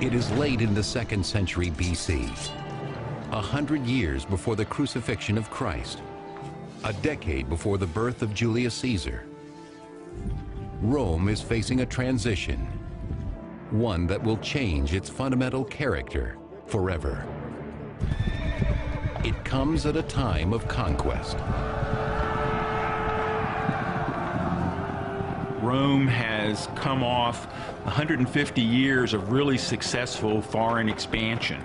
It is late in the 2nd century BC, 100 years before the crucifixion of Christ, a decade before the birth of Julius Caesar. Rome is facing a transition, one that will change its fundamental character forever. It comes at a time of conquest. Rome has come off 150 years of really successful foreign expansion.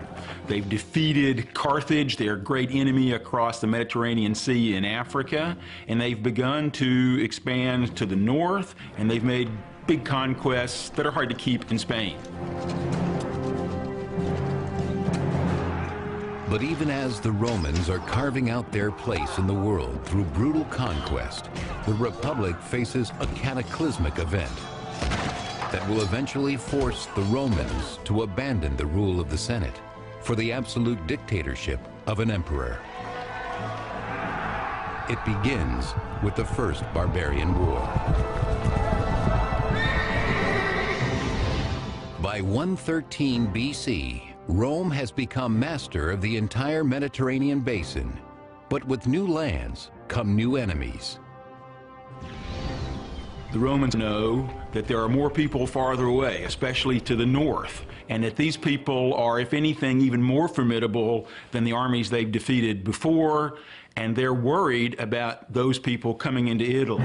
They've defeated Carthage, their great enemy across the Mediterranean Sea in Africa, and they've begun to expand to the north, and they've made big conquests that are hard to keep in Spain. But even as the Romans are carving out their place in the world through brutal conquest, the Republic faces a cataclysmic event that will eventually force the Romans to abandon the rule of the Senate for the absolute dictatorship of an emperor. It begins with the First Barbarian War. By 113 BC, Rome has become master of the entire Mediterranean basin, but with new lands come new enemies. The Romans know that there are more people farther away, especially to the north, and that these people are, if anything, even more formidable than the armies they've defeated before, and they're worried about those people coming into Italy.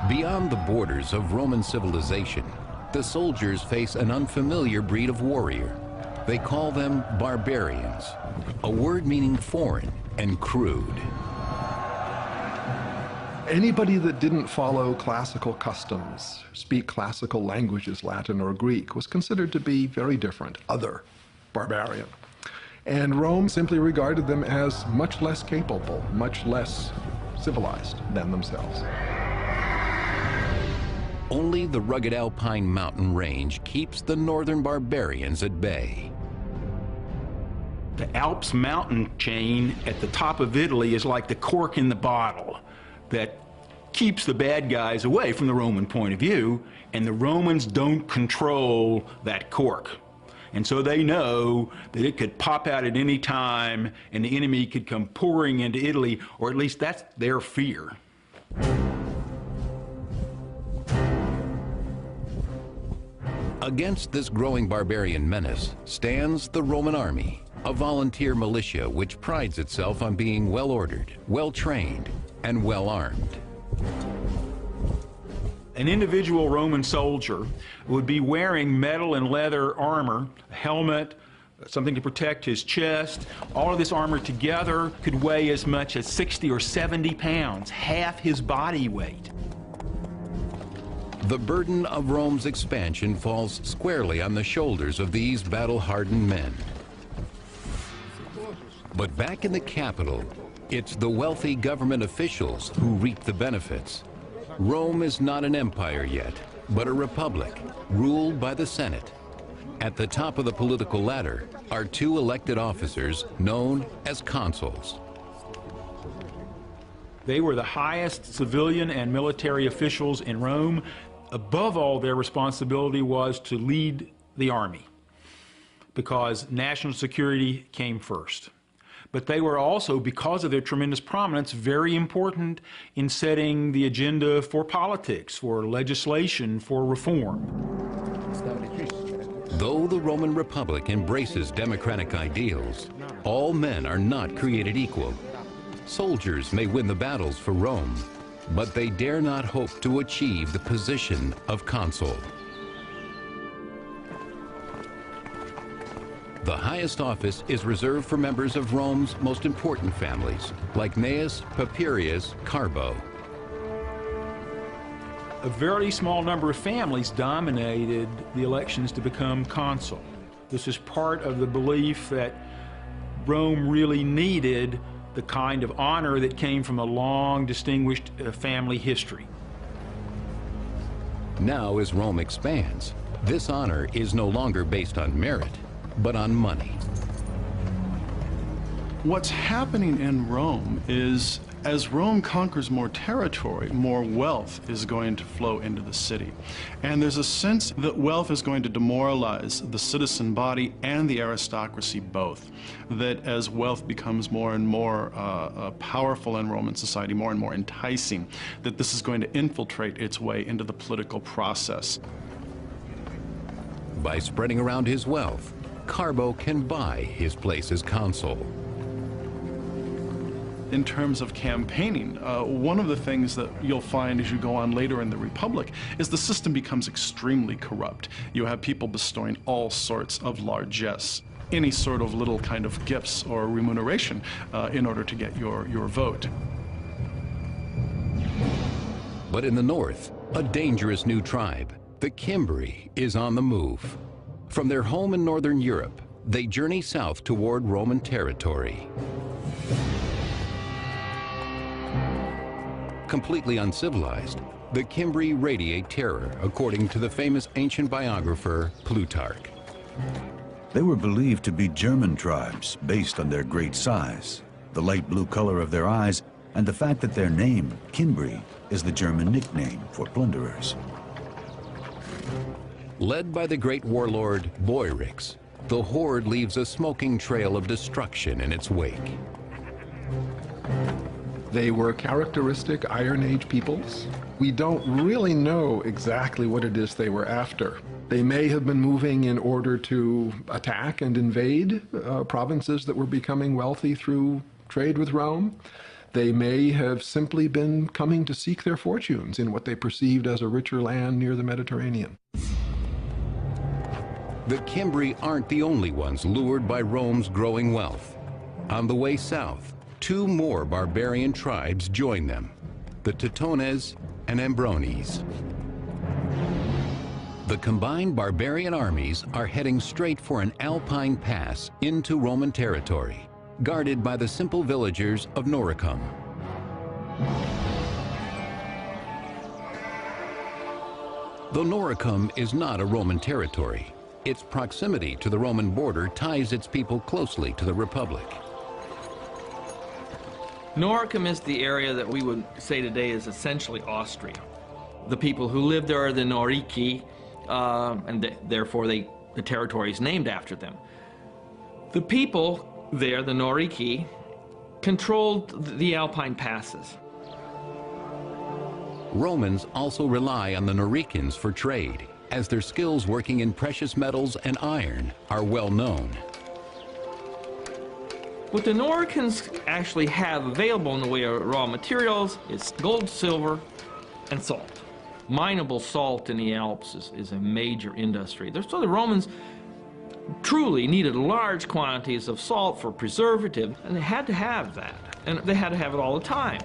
Beyond the borders of Roman civilization, the soldiers face an unfamiliar breed of warrior. They call them barbarians, a word meaning foreign and crude. Anybody that didn't follow classical customs, speak classical languages, Latin or Greek, was considered to be very different, other, barbarian. And Rome simply regarded them as much less capable, much less civilized than themselves. Only the rugged Alpine mountain range keeps the northern barbarians at bay. The Alps mountain chain at the top of Italy is like the cork in the bottle that keeps the bad guys away from the Roman point of view, and the Romans don't control that cork. And so they know that it could pop out at any time and the enemy could come pouring into Italy, or at least that's their fear. Against this growing barbarian menace stands the Roman army, a volunteer militia which prides itself on being well-ordered, well-trained, and well-armed. An individual Roman soldier would be wearing metal and leather armor, a helmet, something to protect his chest. All of this armor together could weigh as much as 60 or 70 pounds, half his body weight. The burden of Rome's expansion falls squarely on the shoulders of these battle-hardened men. But back in the capital, it's the wealthy government officials who reap the benefits. Rome is not an empire yet, but a republic ruled by the Senate. At the top of the political ladder are two elected officers known as consuls. They were the highest civilian and military officials in Rome. Above all, their responsibility was to lead the army, because national security came first. But they were also, because of their tremendous prominence, very important in setting the agenda for politics, for legislation, for reform. Though the Roman Republic embraces democratic ideals, all men are not created equal. Soldiers may win the battles for Rome, but they dare not hope to achieve the position of consul. The highest office is reserved for members of Rome's most important families, like Gnaeus, Papirius, Carbo. A very small number of families dominated the elections to become consul. This is part of the belief that Rome really needed the kind of honor that came from a long, distinguished family history. Now, as Rome expands, this honor is no longer based on merit, but on money. What's happening in Rome is As Rome conquers more territory, more wealth is going to flow into the city. And there's a sense that wealth is going to demoralize the citizen body and the aristocracy both. That as wealth becomes more and more powerful in Roman society, more and more enticing, that this is going to infiltrate its way into the political process. By spreading around his wealth, Carbo can buy his place as consul. In terms of campaigning, one of the things that you'll find as you go on later in the Republic is the system becomes extremely corrupt. You have people bestowing all sorts of largesse, any sort of little kind of gifts or remuneration in order to get your vote. But in the north, a dangerous new tribe, the Cimbri, is on the move. From their home in northern Europe, they journey south toward Roman territory. Completely uncivilized, the Cimbri radiate terror, according to the famous ancient biographer Plutarch. They were believed to be German tribes based on their great size, the light blue color of their eyes, and the fact that their name, Cimbri, is the German nickname for plunderers. Led by the great warlord Boiorix, the horde leaves a smoking trail of destruction in its wake. They were characteristic Iron Age peoples. We don't really know exactly what it is they were after. They may have been moving in order to attack and invade provinces that were becoming wealthy through trade with Rome. They may have simply been coming to seek their fortunes in what they perceived as a richer land near the Mediterranean. The Cimbri aren't the only ones lured by Rome's growing wealth. On the way south, two more barbarian tribes join them, the Teutones and Ambrones. The combined barbarian armies are heading straight for an alpine pass into Roman territory, guarded by the simple villagers of Noricum. Though Noricum is not a Roman territory, its proximity to the Roman border ties its people closely to the Republic. Noricum is the area that we would say today is essentially Austria. The people who live there are the Norici, and therefore the territory is named after them. The people there, the Norici, controlled the Alpine passes. Romans also rely on the Noricans for trade, as their skills working in precious metals and iron are well known. What the Noricans actually have available in the way of raw materials is gold, silver, and salt. Mineable salt in the Alps is a major industry. So the Romans truly needed large quantities of salt for preservative, and they had to have that. And they had to have it all the time.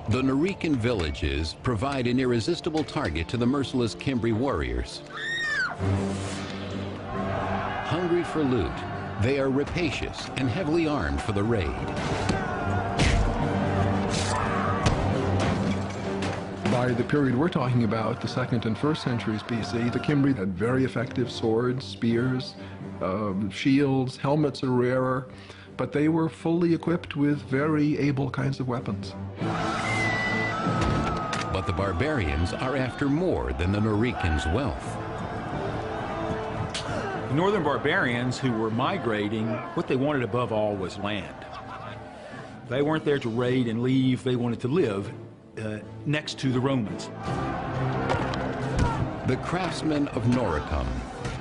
The Norican villages provide an irresistible target to the merciless Cimbri warriors. Hungry for loot, they are rapacious and heavily armed for the raid. By the period we're talking about, the 2nd and 1st centuries BC, the Cimbri had very effective swords, spears, shields. Helmets are rarer, but they were fully equipped with very able kinds of weapons. But the barbarians are after more than the Noricans' wealth. The northern barbarians who were migrating, what they wanted above all was land. They weren't there to raid and leave, they wanted to live next to the Romans. The craftsmen of Noricum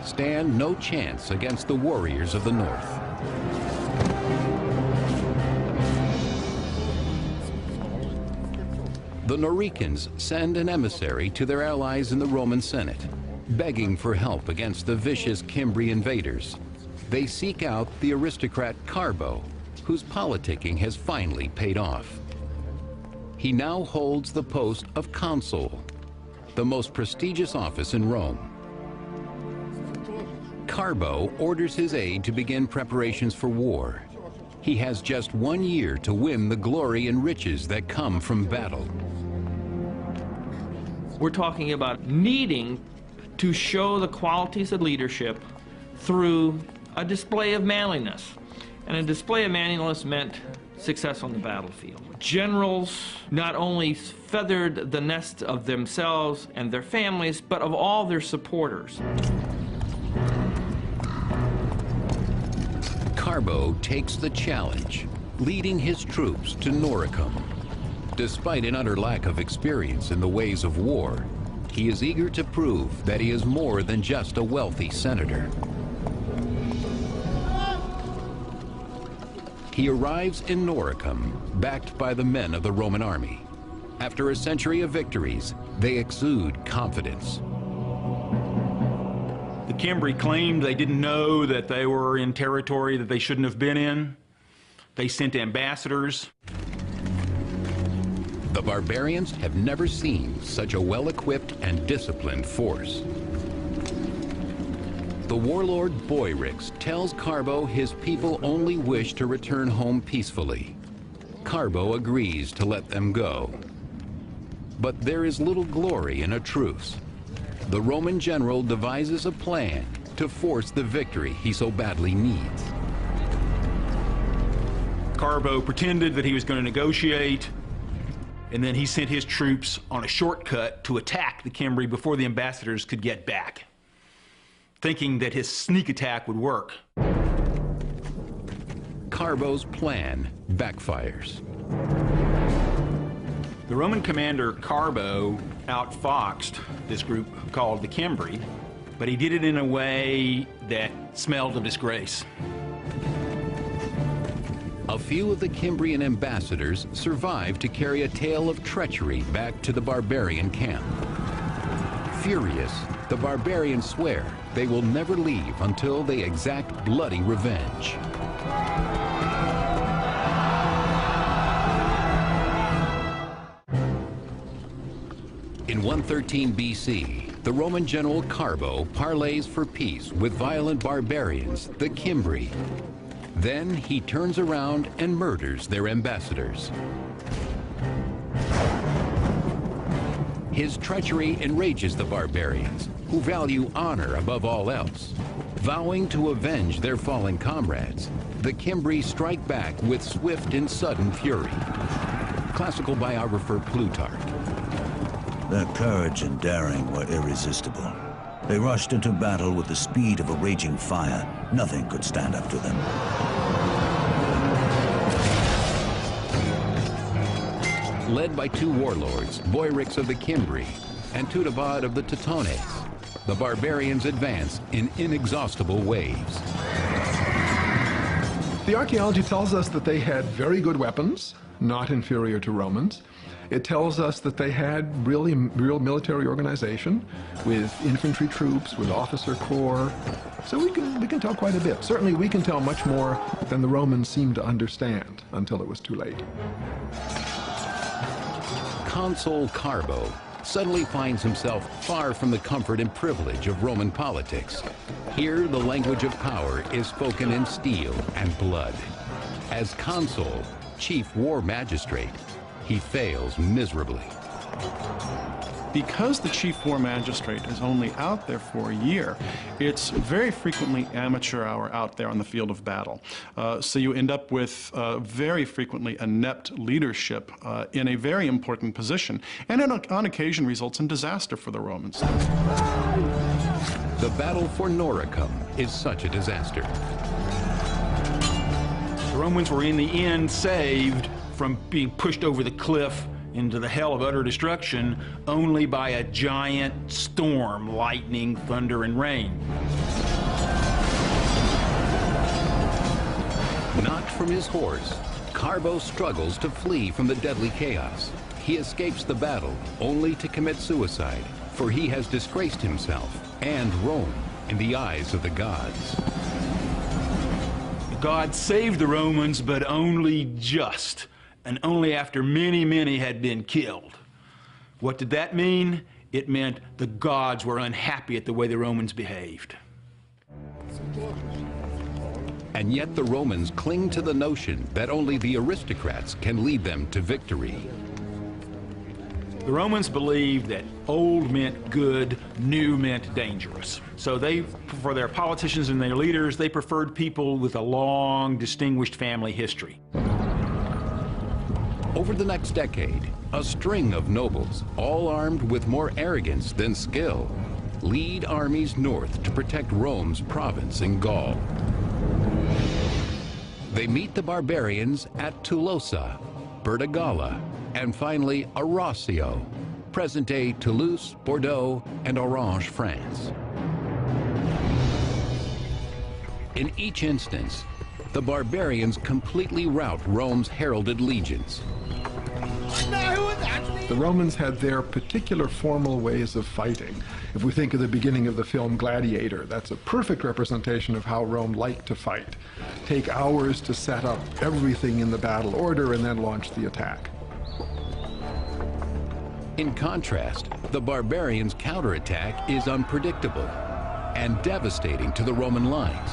stand no chance against the warriors of the north. The Noricans send an emissary to their allies in the Roman Senate, begging for help against the vicious Cimbri invaders. They seek out the aristocrat Carbo, whose politicking has finally paid off. He now holds the post of consul, the most prestigious office in Rome. Carbo orders his aide to begin preparations for war. He has just 1 year to win the glory and riches that come from battle. We're talking about needing to show the qualities of leadership through a display of manliness. And a display of manliness meant success on the battlefield. Generals not only feathered the nest of themselves and their families, but of all their supporters. Carbo takes the challenge, leading his troops to Noricum. Despite an utter lack of experience in the ways of war, he is eager to prove that he is more than just a wealthy senator. He arrives in Noricum, backed by the men of the Roman army. After a century of victories, they exude confidence. The Cimbri claimed they didn't know that they were in territory that they shouldn't have been in. They sent ambassadors. The barbarians have never seen such a well-equipped and disciplined force. The warlord Boiryx tells Carbo his people only wish to return home peacefully. Carbo agrees to let them go. But there is little glory in a truce. The Roman general devises a plan to force the victory he so badly needs. Carbo pretended that he was going to negotiate, and then he sent his troops on a shortcut to attack the Cimbri before the ambassadors could get back, thinking that his sneak attack would work. Carbo's plan backfires. The Roman commander Carbo outfoxed this group called the Cimbri, but he did it in a way that smelled of disgrace. A few of the Cimbrian ambassadors survived to carry a tale of treachery back to the barbarian camp. Furious, the barbarians swear they will never leave until they exact bloody revenge. In 113 BC, the Roman general Carbo parleys for peace with violent barbarians, the Cimbri. Then he turns around and murders their ambassadors. His treachery enrages the barbarians, who value honor above all else. Vowing to avenge their fallen comrades, the Cimbri strike back with swift and sudden fury. Classical biographer Plutarch. Their courage and daring were irresistible. They rushed into battle with the speed of a raging fire. Nothing could stand up to them. Led by two warlords, Boiryx of the Cimbri and Teutobod of the Teutones, the barbarians advance in inexhaustible waves. The archaeology tells us that they had very good weapons, not inferior to Romans. It tells us that they had real military organization with infantry troops, with officer corps. So we can tell quite a bit. Certainly we can tell much more than the Romans seemed to understand until it was too late. Consul Carbo suddenly finds himself far from the comfort and privilege of Roman politics. Here, the language of power is spoken in steel and blood. As consul, chief war magistrate, he fails miserably. Because the chief war magistrate is only out there for a year, it's very frequently amateur hour out there on the field of battle. So you end up with very frequently inept leadership in a very important position, and it on occasion results in disaster for the Romans. The battle for Noricum is such a disaster. The Romans were in the end saved from being pushed over the cliff into the hell of utter destruction only by a giant storm, lightning, thunder, and rain. Knocked from his horse, Carbo struggles to flee from the deadly chaos. He escapes the battle only to commit suicide, for he has disgraced himself and Rome in the eyes of the gods. God saved the Romans, but only just, and only after many, many had been killed. What did that mean? It meant the gods were unhappy at the way the Romans behaved. And yet the Romans cling to the notion that only the aristocrats can lead them to victory. The Romans believed that old meant good, new meant dangerous. So they, for their politicians and their leaders, they preferred people with a long, distinguished family history. Over the next decade, a string of nobles, all armed with more arrogance than skill, lead armies north to protect Rome's province in Gaul. They meet the barbarians at Tolosa, Bertigala, and finally Arausio, present-day Toulouse, Bordeaux, and Orange, France. In each instance, the barbarians completely rout Rome's heralded legions. The Romans had their particular formal ways of fighting. If we think of the beginning of the film Gladiator, that's a perfect representation of how Rome liked to fight. Take hours to set up everything in the battle order and then launch the attack. In contrast, the barbarians' counterattack is unpredictable and devastating to the Roman lines.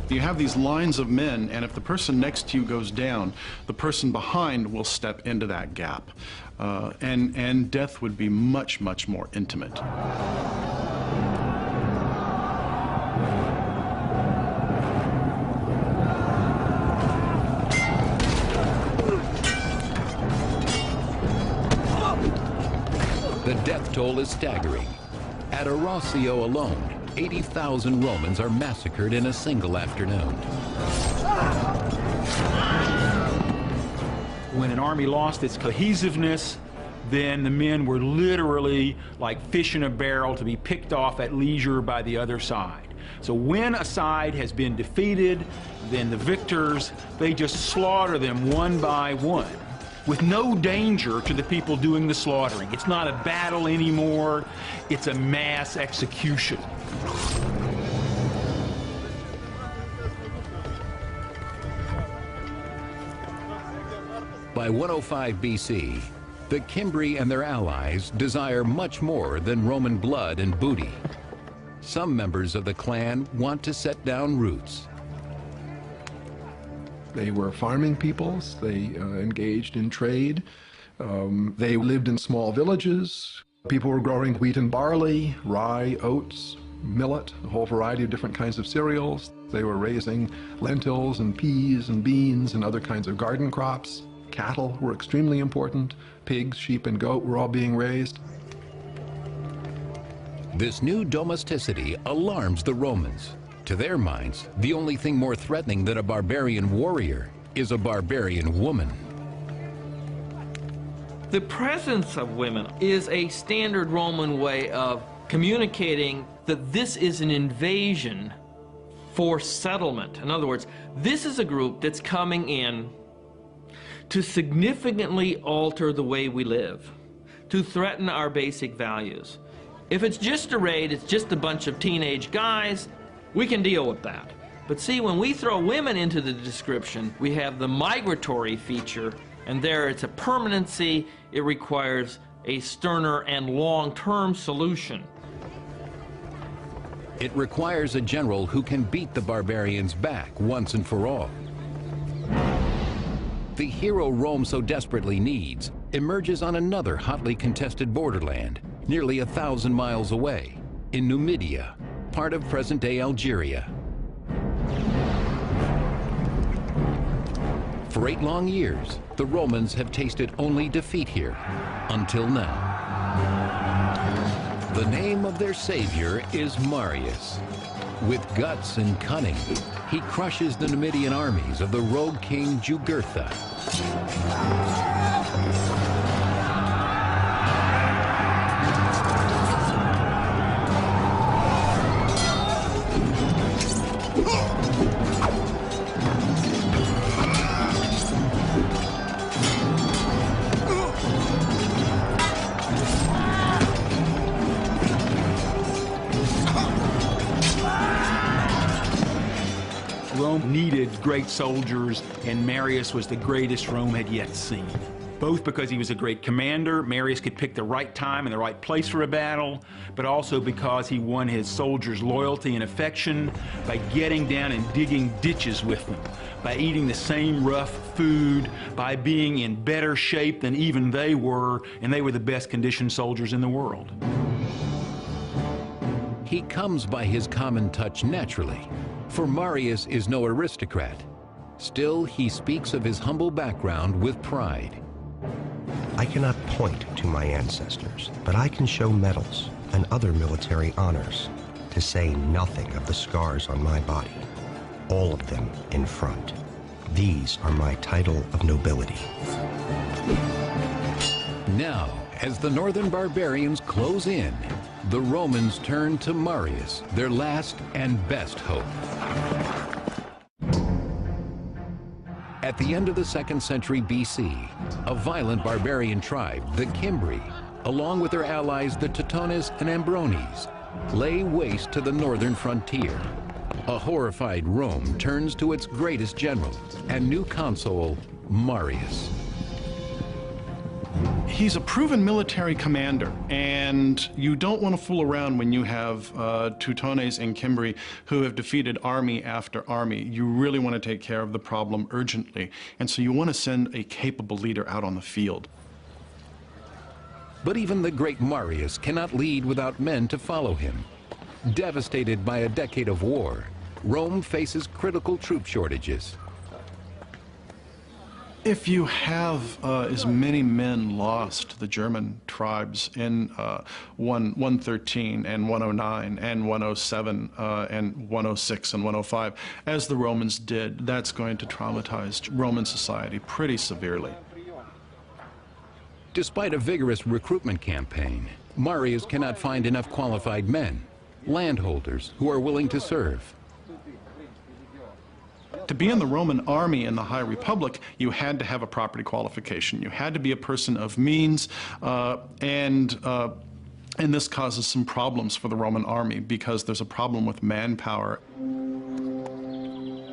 You have these lines of men, and if the person next to you goes down, the person behind will step into that gap. And death would be much, much more intimate. The death toll is staggering. At Arausio alone, 80,000 Romans are massacred in a single afternoon. When an army lost its cohesiveness, then the men were literally like fish in a barrel to be picked off at leisure by the other side. So when a side has been defeated, then the victors, they just slaughter them one by one, with no danger to the people doing the slaughtering. It's not a battle anymore, it's a mass execution. By 105 BC, the Cimbri and their allies desire much more than Roman blood and booty. Some members of the clan want to set down roots. They were farming peoples, they engaged in trade, they lived in small villages. People were growing wheat and barley, rye, oats, millet, a whole variety of different kinds of cereals. They were raising lentils and peas and beans and other kinds of garden crops. Cattle were extremely important. Pigs, sheep, and goat were all being raised. This new domesticity alarms the Romans. To their minds, the only thing more threatening than a barbarian warrior is a barbarian woman. The presence of women is a standard Roman way of communicating that this is an invasion for settlement. In other words, this is a group that's coming in to significantly alter the way we live, to threaten our basic values. If it's just a raid, it's just a bunch of teenage guys, we can deal with that. But see, when we throw women into the description, we have the migratory feature, and there it's a permanency. It requires a sterner and long-term solution. It requires a general who can beat the barbarians back once and for all. The hero Rome so desperately needs emerges on another hotly contested borderland, nearly 1,000 miles away, in Numidia, part of present-day Algeria. For 8 long years, the Romans have tasted only defeat here, until now. The name of their savior is Marius. With guts and cunning, he crushes the Numidian armies of the rogue king Jugurtha. Rome needed great soldiers, and Marius was the greatest Rome had yet seen. Both because he was a great commander, Marius could pick the right time and the right place for a battle, but also because he won his soldiers' loyalty and affection by getting down and digging ditches with them, by eating the same rough food, by being in better shape than even they were, and they were the best conditioned soldiers in the world. He comes by his common touch naturally, for Marius is no aristocrat. Still, he speaks of his humble background with pride. I cannot point to my ancestors, but I can show medals and other military honors, to say nothing of the scars on my body, all of them in front. These are my title of nobility. Now, as the northern barbarians close in, the Romans turn to Marius, their last and best hope. At the end of the 2nd century BC, a violent barbarian tribe, the Cimbri, along with their allies the Teutones and Ambrones, lay waste to the northern frontier. A horrified Rome turns to its greatest general and new consul, Marius. He's a proven military commander, and you don't want to fool around when you have Teutones and Cimbri who have defeated army after army. You really want to take care of the problem urgently, and so you want to send a capable leader out on the field. But even the great Marius cannot lead without men to follow him. Devastated by a decade of war, Rome faces critical troop shortages. If you have as many men lost to the German tribes in 113 and 109 and 107 and 106 and 105, as the Romans did, that's going to traumatize Roman society pretty severely. Despite a vigorous recruitment campaign, Marius cannot find enough qualified men, landholders who are willing to serve. To be in the Roman army in the High Republic, you had to have a property qualification. You had to be a person of means, and this causes some problems for the Roman army because there's a problem with manpower.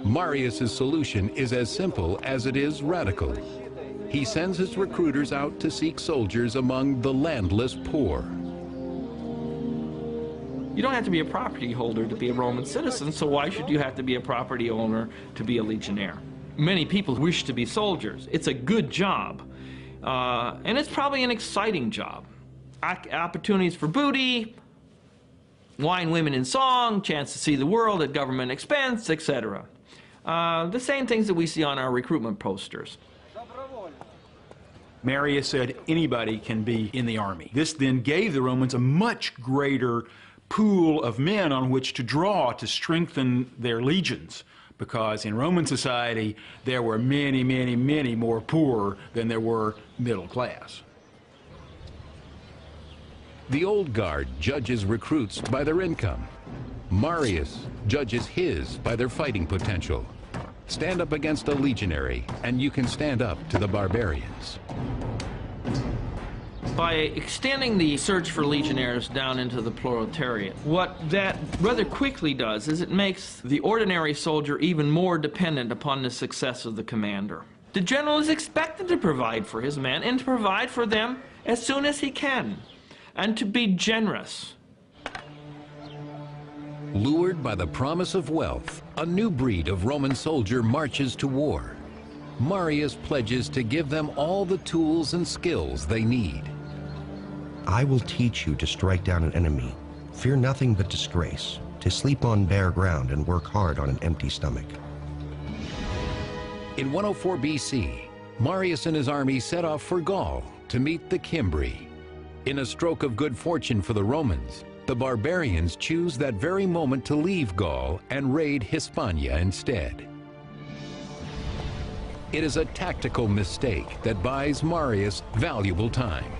Marius's solution is as simple as it is radical. He sends his recruiters out to seek soldiers among the landless poor. You don't have to be a property holder to be a Roman citizen, so why should you have to be a property owner to be a legionnaire? Many people wish to be soldiers. It's a good job, and it's probably an exciting job. Opportunities for booty, wine, women, and song, chance to see the world at government expense, etc. The same things that we see on our recruitment posters. Marius said anybody can be in the army. This then gave the Romans a much greater pool of men on which to draw to strengthen their legions, because in Roman society there were many, many, many more poor than there were middle class. The old guard judges recruits by their income. Marius judges his by their fighting potential. Stand up against a legionary, and you can stand up to the barbarians. By extending the search for legionnaires down into the proletariat, what that rather quickly does is it makes the ordinary soldier even more dependent upon the success of the commander. The general is expected to provide for his men and to provide for them as soon as he can, and to be generous. Lured by the promise of wealth, a new breed of Roman soldier marches to war. Marius pledges to give them all the tools and skills they need. I will teach you to strike down an enemy. Fear nothing but disgrace, to sleep on bare ground and work hard on an empty stomach. In 104 BC, Marius and his army set off for Gaul to meet the Cimbri. In a stroke of good fortune for the Romans, the barbarians choose that very moment to leave Gaul and raid Hispania instead. It is a tactical mistake that buys Marius valuable time.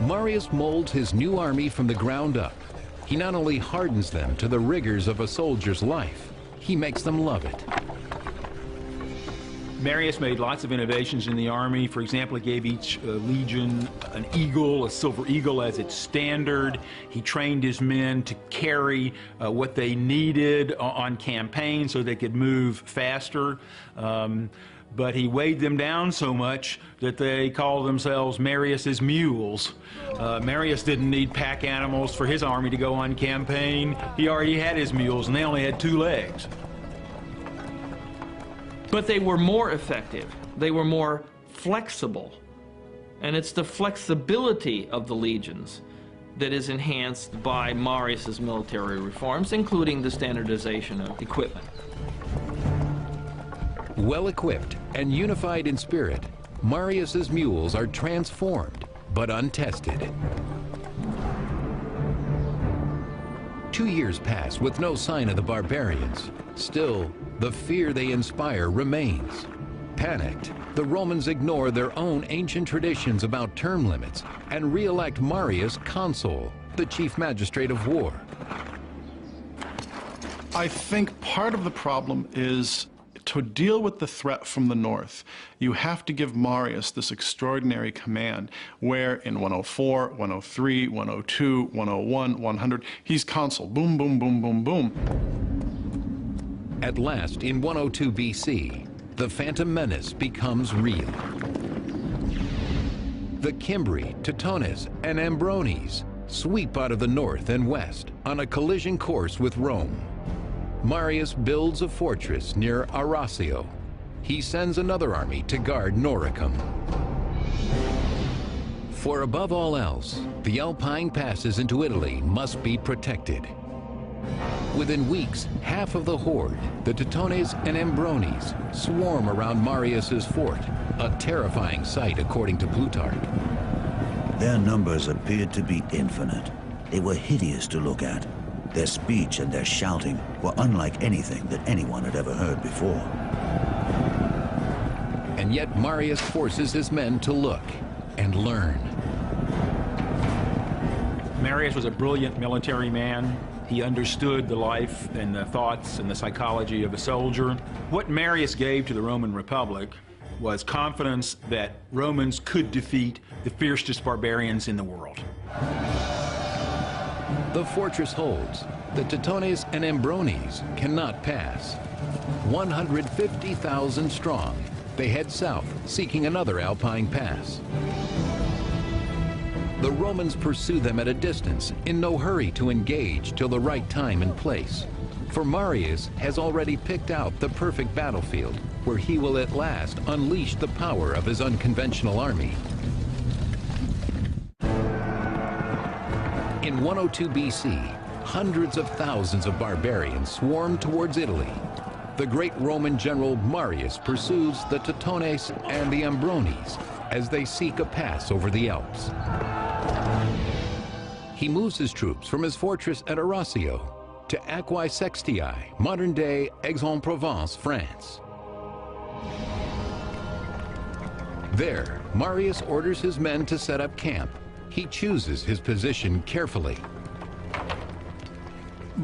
Marius molds his new army from the ground up. He not only hardens them to the rigors of a soldier's life, he makes them love it. Marius made lots of innovations in the army. For example, he gave each legion an eagle, a silver eagle, as its standard. He trained his men to carry what they needed on campaign so they could move faster. But he weighed them down so much that they called themselves Marius's mules. Marius didn't need pack animals for his army to go on campaign. He already had his mules, and they only had 2 legs. But they were more effective. They were more flexible. And it's the flexibility of the legions that is enhanced by Marius's military reforms, including the standardization of equipment. Well-equipped and unified in spirit, Marius's mules are transformed, but untested. 2 years pass with no sign of the barbarians. Still, the fear they inspire remains. Panicked, the Romans ignore their own ancient traditions about term limits and re-elect Marius consul, the chief magistrate of war. I think part of the problem is to deal with the threat from the north, you have to give Marius this extraordinary command where in 104, 103, 102, 101, 100, he's consul. Boom, boom, boom, boom, boom. At last, in 102 BC, the Phantom Menace becomes real. The Cimbri, Teutones, and Ambrones sweep out of the north and west on a collision course with Rome. Marius builds a fortress near Arausio. He sends another army to guard Noricum. For above all else, the Alpine passes into Italy must be protected. Within weeks, half of the horde, the Teutones and Ambrones, swarm around Marius's fort, a terrifying sight according to Plutarch. Their numbers appeared to be infinite. They were hideous to look at. Their speech and their shouting were unlike anything that anyone had ever heard before. And yet Marius forces his men to look and learn. Marius was a brilliant military man. He understood the life and the thoughts and the psychology of a soldier. What Marius gave to the Roman Republic was confidence that Romans could defeat the fiercest barbarians in the world. The fortress holds. The Teutones and Ambrones cannot pass. 150,000 strong, they head south, seeking another Alpine pass. The Romans pursue them at a distance, in no hurry to engage till the right time and place. For Marius has already picked out the perfect battlefield, where he will at last unleash the power of his unconventional army. In 102 BC, hundreds of thousands of barbarians swarmed towards Italy. The great Roman general Marius pursues the Teutones and the Ambrones as they seek a pass over the Alps. He moves his troops from his fortress at Arausio to Aquae Sextiae, modern-day Aix-en-Provence, France. There, Marius orders his men to set up camp. He chooses his position carefully.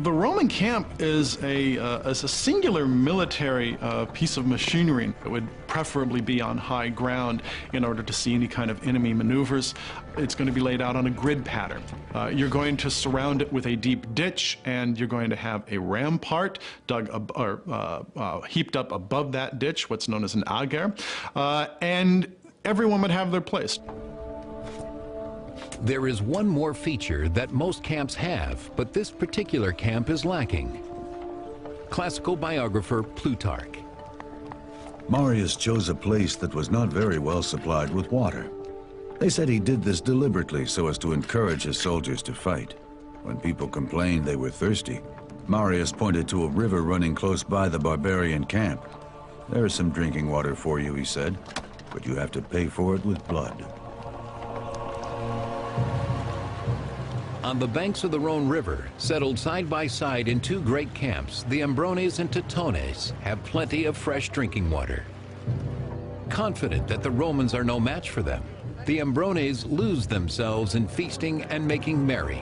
The Roman camp is a singular military piece of machinery. It would preferably be on high ground in order to see any kind of enemy maneuvers. It's going to be laid out on a grid pattern. You're going to surround it with a deep ditch, and you're going to have a rampart dug heaped up above that ditch, what's known as an agger, and everyone would have their place. There is one more feature that most camps have, but this particular camp is lacking. Classical biographer Plutarch. Marius chose a place that was not very well supplied with water. They said he did this deliberately so as to encourage his soldiers to fight. When people complained they were thirsty, Marius pointed to a river running close by the barbarian camp. "There is some drinking water for you," he said, "but you have to pay for it with blood." On the banks of the Rhone River, settled side by side in two great camps, the Ambrones and Teutones have plenty of fresh drinking water. Confident that the Romans are no match for them, the Ambrones lose themselves in feasting and making merry.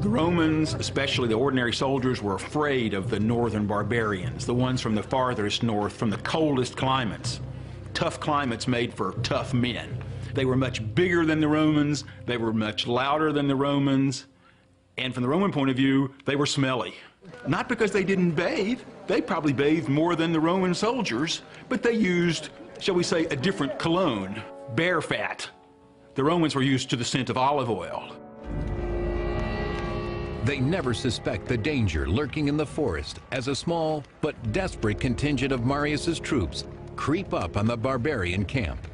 The Romans, especially the ordinary soldiers, were afraid of the northern barbarians, the ones from the farthest north, from the coldest climates. Tough climates made for tough men. They were much bigger than the Romans, they were much louder than the Romans, and from the Roman point of view, they were smelly. Not because they didn't bathe, they probably bathed more than the Roman soldiers, but they used, shall we say, a different cologne, bear fat. The Romans were used to the scent of olive oil. They never suspect the danger lurking in the forest as a small but desperate contingent of Marius's troops creep up on the barbarian camp.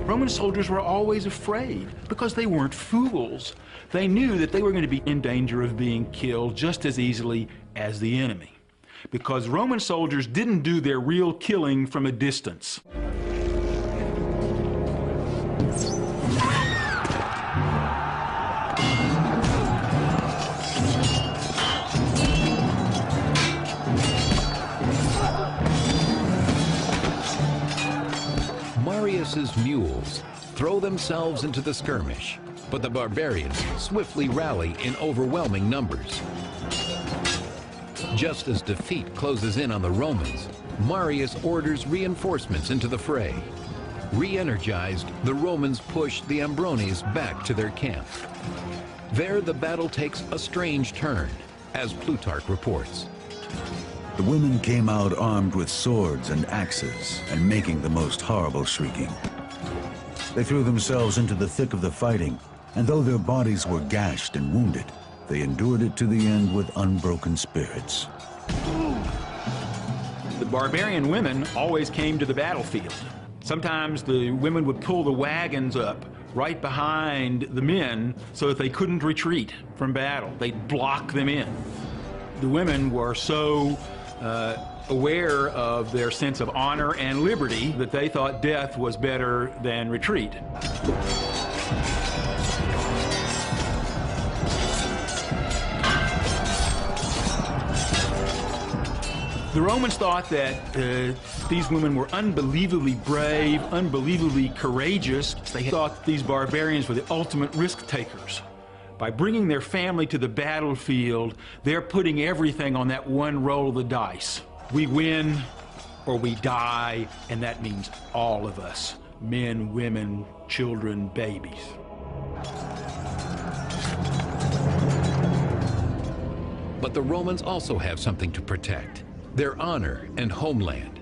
Roman soldiers were always afraid because they weren't fools. They knew that they were going to be in danger of being killed just as easily as the enemy, because Roman soldiers didn't do their real killing from a distance. Marius's mules throw themselves into the skirmish, but the barbarians swiftly rally in overwhelming numbers. Just as defeat closes in on the Romans, Marius orders reinforcements into the fray. Re-energized, the Romans push the Ambrones back to their camp. There, the battle takes a strange turn, as Plutarch reports. The women came out armed with swords and axes and making the most horrible shrieking. They threw themselves into the thick of the fighting, and though their bodies were gashed and wounded, they endured it to the end with unbroken spirits. The barbarian women always came to the battlefield. Sometimes the women would pull the wagons up right behind the men so that they couldn't retreat from battle. They'd block them in. The women were so aware of their sense of honor and liberty that they thought death was better than retreat. The Romans thought that these women were unbelievably brave, unbelievably courageous. They thought these barbarians were the ultimate risk takers. By bringing their family to the battlefield, they're putting everything on that one roll of the dice. We win or we die, and that means all of us, men, women, children, babies. But the Romans also have something to protect: their honor and homeland.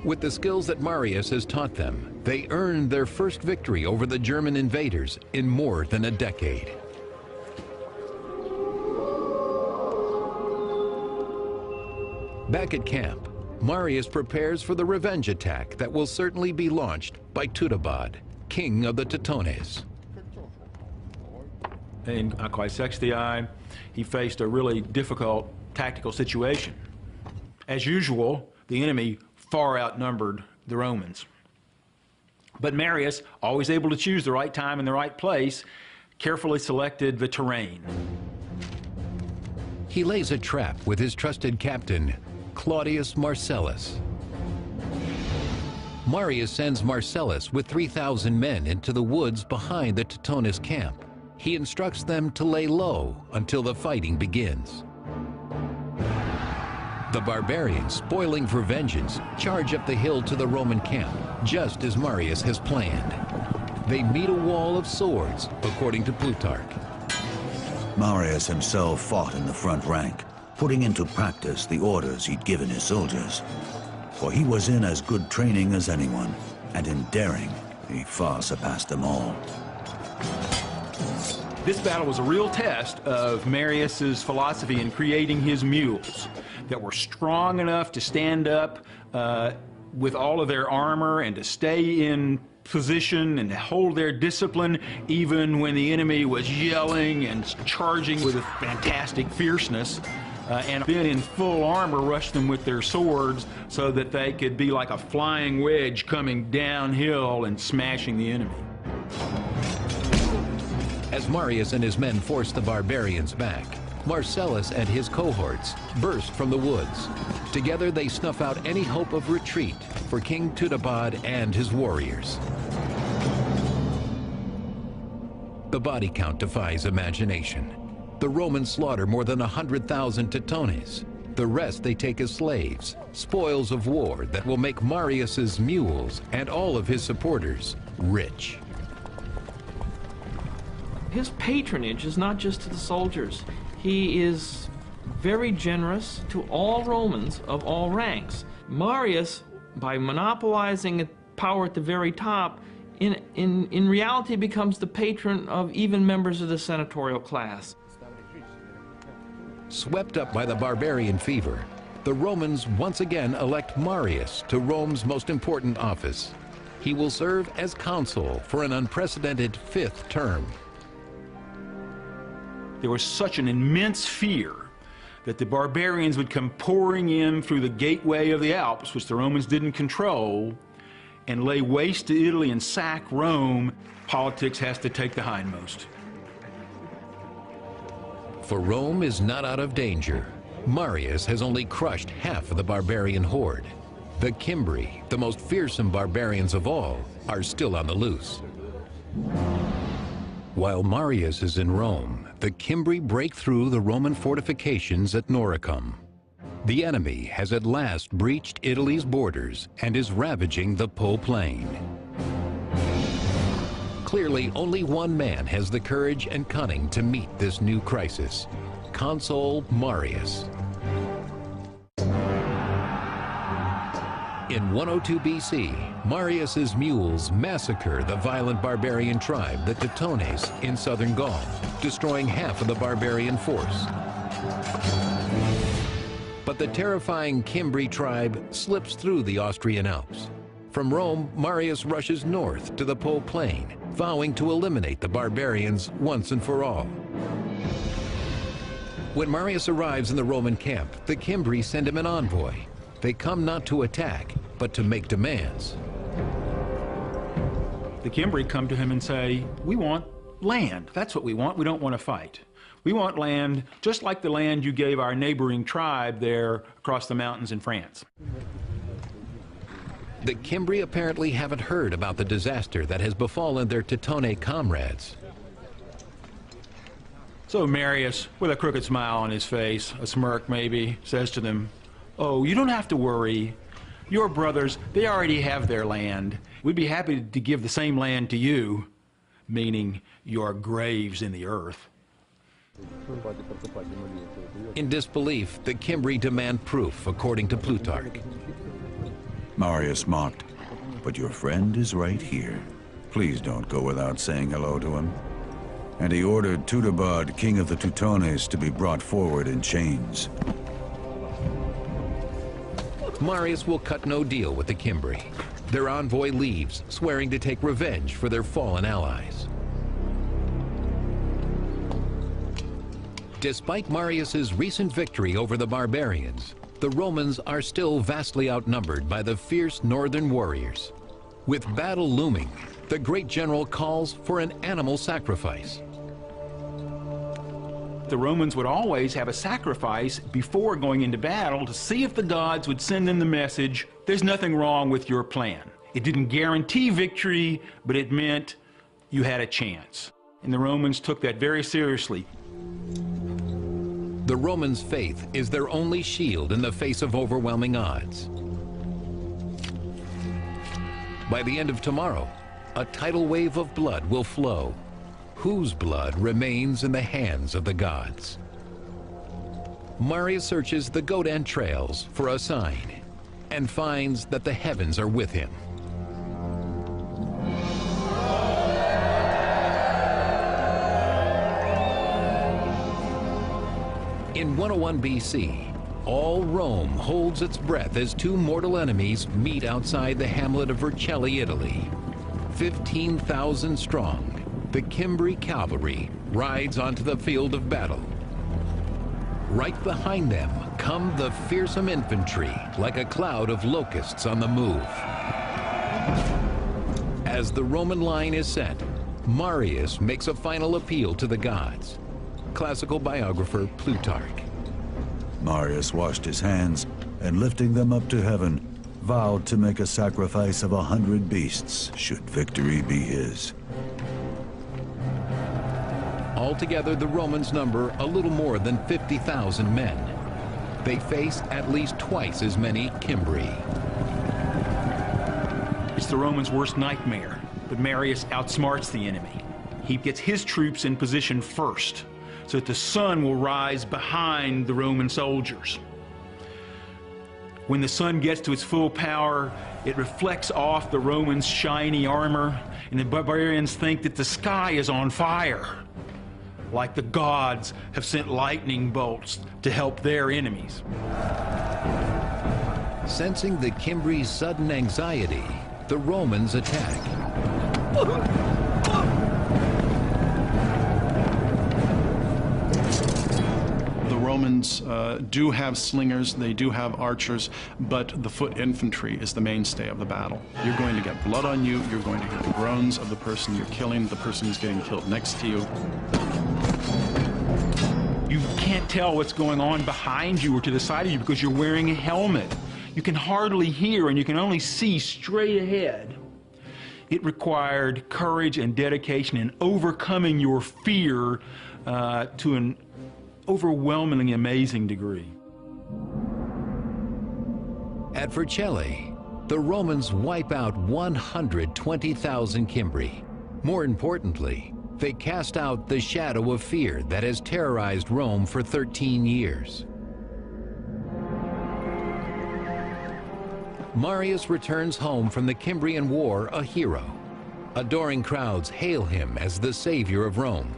With the skills that Marius has taught them, they earned their first victory over the German invaders in more than a decade. Back at camp, Marius prepares for the revenge attack that will certainly be launched by Teutobod, king of the Teutones. In Aquae Sextiae, he faced a really difficult tactical situation. As usual, the enemy far outnumbered the Romans. But Marius, always able to choose the right time and the right place, carefully selected the terrain. He lays a trap with his trusted captain, Claudius Marcellus. Marius sends Marcellus with 3,000 men into the woods behind the Teutones camp. He instructs them to lay low until the fighting begins. The barbarians, spoiling for vengeance, charge up the hill to the Roman camp, just as Marius has planned. They meet a wall of swords, according to Plutarch. Marius himself fought in the front rank, putting into practice the orders he'd given his soldiers. For he was in as good training as anyone, and in daring, he far surpassed them all. This battle was a real test of Marius's philosophy in creating his mules that were strong enough to stand up with all of their armor and to stay in position and to hold their discipline even when the enemy was yelling and charging with a fantastic fierceness, and then in full armor rush them with their swords so that they could be like a flying wedge coming downhill and smashing the enemy. As Marius and his men force the barbarians back, Marcellus and his cohorts burst from the woods. Together they snuff out any hope of retreat for King Teutobod and his warriors. The body count defies imagination. The Romans slaughter more than 100,000 Teutones. The rest they take as slaves, spoils of war that will make Marius's mules and all of his supporters rich. His patronage is not just to the soldiers. He is very generous to all Romans of all ranks. Marius, by monopolizing power at the very top, in reality becomes the patron of even members of the senatorial class. Swept up by the barbarian fever, the Romans once again elect Marius to Rome's most important office. He will serve as consul for an unprecedented 5th term. There was such an immense fear that the barbarians would come pouring in through the gateway of the Alps, which the Romans didn't control, and lay waste to Italy and sack Rome. Politics has to take the hindmost. For Rome is not out of danger. Marius has only crushed half of the barbarian horde. The Cimbri, the most fearsome barbarians of all, are still on the loose. While Marius is in Rome, the Cimbri break through the Roman fortifications at Noricum. The enemy has at last breached Italy's borders and is ravaging the Po Plain. Clearly, only one man has the courage and cunning to meet this new crisis: Consul Marius. In 102 BC, Marius's mules massacre the violent barbarian tribe, the Teutones, in southern Gaul, destroying half of the barbarian force. But the terrifying Cimbri tribe slips through the Austrian Alps. From Rome, Marius rushes north to the Po Plain, vowing to eliminate the barbarians once and for all. When Marius arrives in the Roman camp, the Cimbri send him an envoy. They come not to attack, but to make demands. The Cimbri come to him and say, "We want land. That's what we want. We don't want to fight. We want land just like the land you gave our neighboring tribe there across the mountains in France." The Cimbri apparently haven't heard about the disaster that has befallen their Teutonic comrades. So Marius, with a crooked smile on his face, a smirk maybe, says to them, "Oh, you don't have to worry. Your brothers, they already have their land. We'd be happy to give the same land to you," meaning your graves in the earth. In disbelief, the Cimbri demand proof, according to Plutarch. Marius mocked, "But your friend is right here. Please don't go without saying hello to him." And he ordered Tudobad, king of the Teutones, to be brought forward in chains. Marius will cut no deal with the Cimbri. Their envoy leaves, swearing to take revenge for their fallen allies. Despite Marius's recent victory over the barbarians, the Romans are still vastly outnumbered by the fierce northern warriors. With battle looming, the great general calls for an animal sacrifice. The Romans would always have a sacrifice before going into battle to see if the gods would send them the message, "There's nothing wrong with your plan." It didn't guarantee victory, but it meant you had a chance. And the Romans took that very seriously. The Romans' faith is their only shield in the face of overwhelming odds. By the end of tomorrow, a tidal wave of blood will flow. Whose blood remains in the hands of the gods? Marius searches the goat entrails for a sign and finds that the heavens are with him. In 101 BC, all Rome holds its breath as two mortal enemies meet outside the hamlet of Vercelli, Italy. 15,000 strong, the Cimbri cavalry rides onto the field of battle. Right behind them come the fearsome infantry, like a cloud of locusts on the move. As the Roman line is set, Marius makes a final appeal to the gods. Classical biographer Plutarch. Marius washed his hands and, lifting them up to heaven, vowed to make a sacrifice of 100 beasts should victory be his. Altogether, the Romans number a little more than 50,000 men. They face at least twice as many Cimbri. It's the Romans' worst nightmare, but Marius outsmarts the enemy. He gets his troops in position first, so that the sun will rise behind the Roman soldiers. When the sun gets to its full power, it reflects off the Romans' shiny armor, and the barbarians think that the sky is on fire, like the gods have sent lightning bolts to help their enemies. Sensing the Cimbri's sudden anxiety, the Romans attack. The Romans do have slingers, they do have archers, but the foot infantry is the mainstay of the battle. You're going to get blood on you, you're going to hear the groans of the person you're killing, the person who's getting killed next to you. You can't tell what's going on behind you or to the side of you because you're wearing a helmet. You can hardly hear and you can only see straight ahead. It required courage and dedication and overcoming your fear to an overwhelmingly amazing degree. At Vercelli, the Romans wipe out 120,000 Cimbri. More importantly, they cast out the shadow of fear that has terrorized Rome for 13 years. Marius returns home from the Cimbrian War a hero. Adoring crowds hail him as the savior of Rome,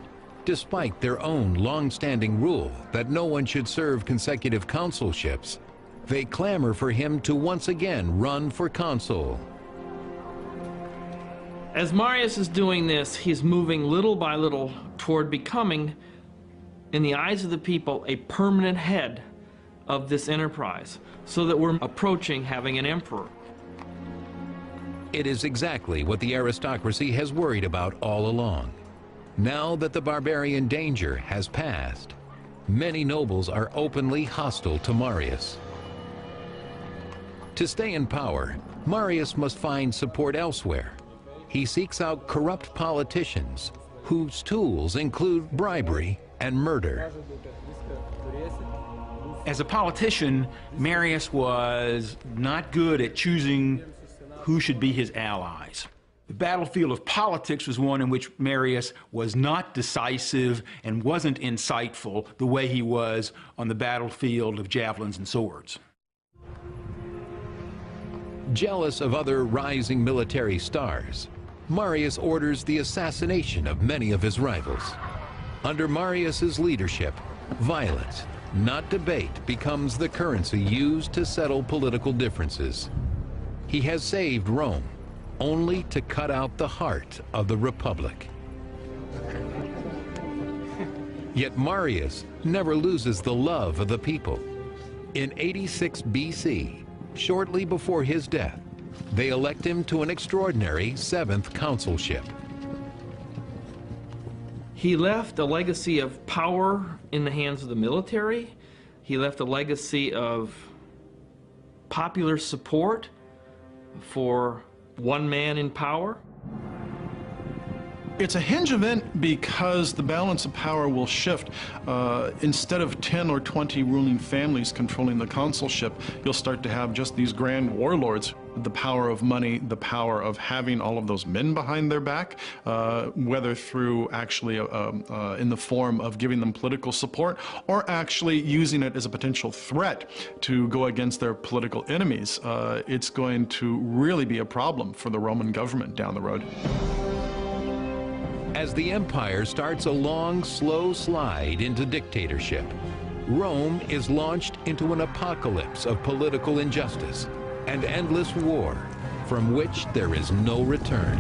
despite their own long-standing rule that no one should serve consecutive consulships. They clamor for him to once again run for consul. As Marius is doing this, he's moving little by little toward becoming, in the eyes of the people, a permanent head of this enterprise, so that we're approaching having an emperor. It is exactly what the aristocracy has worried about all along. Now that the barbarian danger has passed, many nobles are openly hostile to Marius. To stay in power, Marius must find support elsewhere. He seeks out corrupt politicians whose tools include bribery and murder. As a politician, Marius was not good at choosing who should be his allies. The battlefield of politics was one in which Marius was not decisive and wasn't insightful the way he was on the battlefield of javelins and swords. Jealous of other rising military stars, Marius orders the assassination of many of his rivals. Under Marius's leadership, violence, not debate, becomes the currency used to settle political differences. He has saved Rome, only to cut out the heart of the Republic. Yet Marius never loses the love of the people. In 86 BC, shortly before his death, they elect him to an extraordinary 7th consulship. He left a legacy of power in the hands of the military. He left a legacy of popular support for one man in power. It's a hinge event because the balance of power will shift. Instead of 10 or 20 ruling families controlling the consulship, you'll start to have just these grand warlords. The power of money, the power of having all of those men behind their back, whether through actually in the form of giving them political support or actually using it as a potential threat to go against their political enemies. It's going to really be a problem for the Roman government down the road. As the empire starts a long, slow slide into dictatorship, Rome is launched into an apocalypse of political injustice and endless war from which there is no return.